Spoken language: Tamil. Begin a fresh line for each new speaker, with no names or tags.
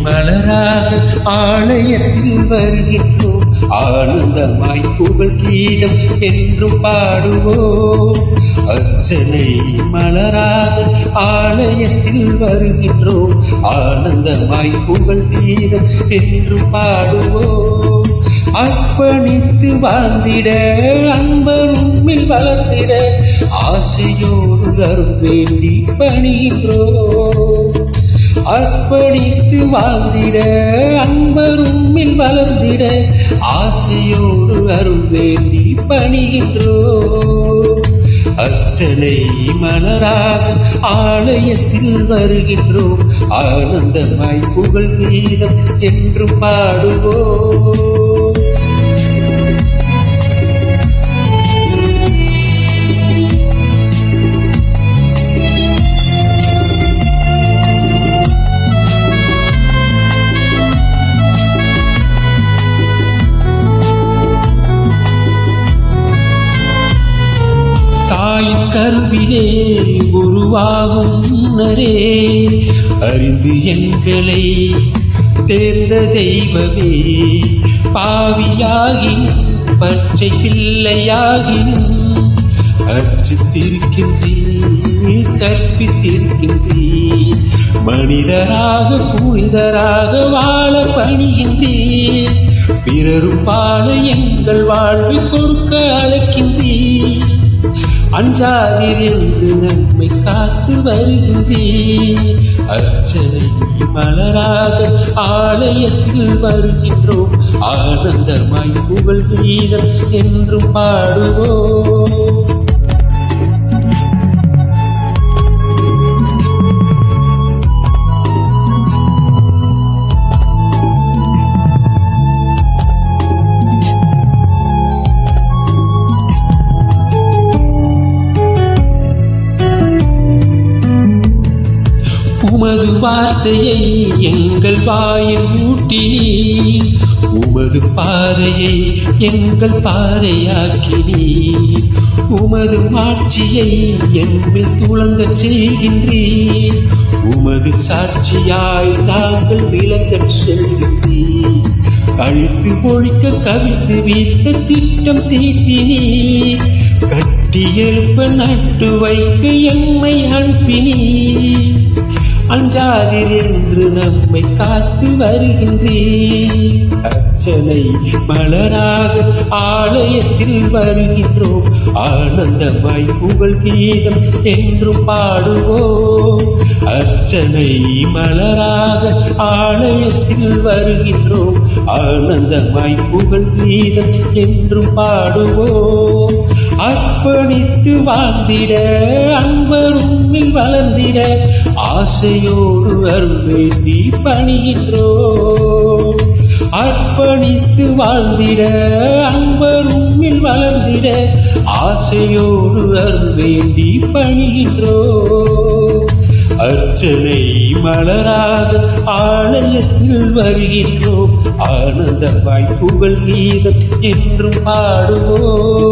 மலராக ஆலயத்தில் வருகின்றோம். ஆனந்தமாய் புகழ் கீதம் என்றும் பாடுவோம். அர்ச்சனை மலராக ஆலயத்தில் வருகின்றோம். ஆனந்தமாய் புகழ் கீதம் என்றும் பாடுவோம். அர்ப்பணித்து வாழ்ந்திட அன்பரும்மில் வளர்ந்திட ஆசையோடு அருள் வேண்டி பணிகின்றோம். அர்ப்பணித்து வாழ்ந்திட அன்பரும்மில் வளர்ந்திட ஆசையோடு அருள் வேண்டி பணிகின்றோம். அர்ச்சனை மலராக ஆலயத்தில் வருகின்றோம். ஆனந்தமாய் புகழ் கீதம் என்று பாடுவோம். கருவிலே உருவாகும் முன்னரே அறிந்து எங்களை தேர்ந்த தெய்வமே, பாவியாகினும் பச்சை பிள்ளையாகினும் அர்ச்சித்திருக்கின்றீர், கற்பித்திருக்கின்றீர். மனிதராக புனிதராக வாழ பணிகின்றீர். பிறரும் வாழ எங்கள் வாழ்வை கொடுக்க அழைக்கின்றீர். அஞ்சாதீர் என்று நம்மை காத்து வருகின்றீர். அர்ச்சனை மலராக ஆலயத்தில் வருகின்றோம். ஆனந்தமாய் புகழ் கீதம் என்றும் பாடுவோம். உமது வார்த்தையை எங்கள் வாயில் ஊட்டினீர். உமது பாதையை எங்கள் பாதையாக்கினீர். உமது மாட்சியை எங்கள் துளங்கச் செய்கின்றீர். உமது சாட்சியாய் நாங்கள் விளங்கச் செல்கின்றீர். அழித்து ஒழிக்க கவிழ்த்து வீழ்த்த திட்டம் தீட்டினீர். கட்டி எழுப்ப நட்டு வைக்க எம்மை அனுப்பினீர். அஞ்சாதீர் என்று நம்மை காத்து வருகின்றீர். அர்ச்சனை மலராக ஆலயத்தில் வருகின்றோம். ஆனந்தமாய் புகழ் கீதம் என்றும் பாடுவோம். அர்ச்சனை மலராக ஆலயத்தில் வருகின்றோம். ஆனந்தமாய் புகழ் கீதம் என்றும் பாடுவோம். அர்ப்பணித்து வாழ்ந்திட அன்பரும்மில் வளர்ந்திட ஆசையோடு அருள் வேண்டி பணிகின்றோம். அர்ப்பணித்து வாழ்ந்திட அன்பரும்மில் வளர்ந்திட ஆசையோடு அருள் வேண்டி பணிகின்றோம். அர்ச்சனை மலராக ஆலயத்தில் வருகின்றோம். ஆனந்தமாய் புகழ் கீதம் என்றும் பாடுவோம்.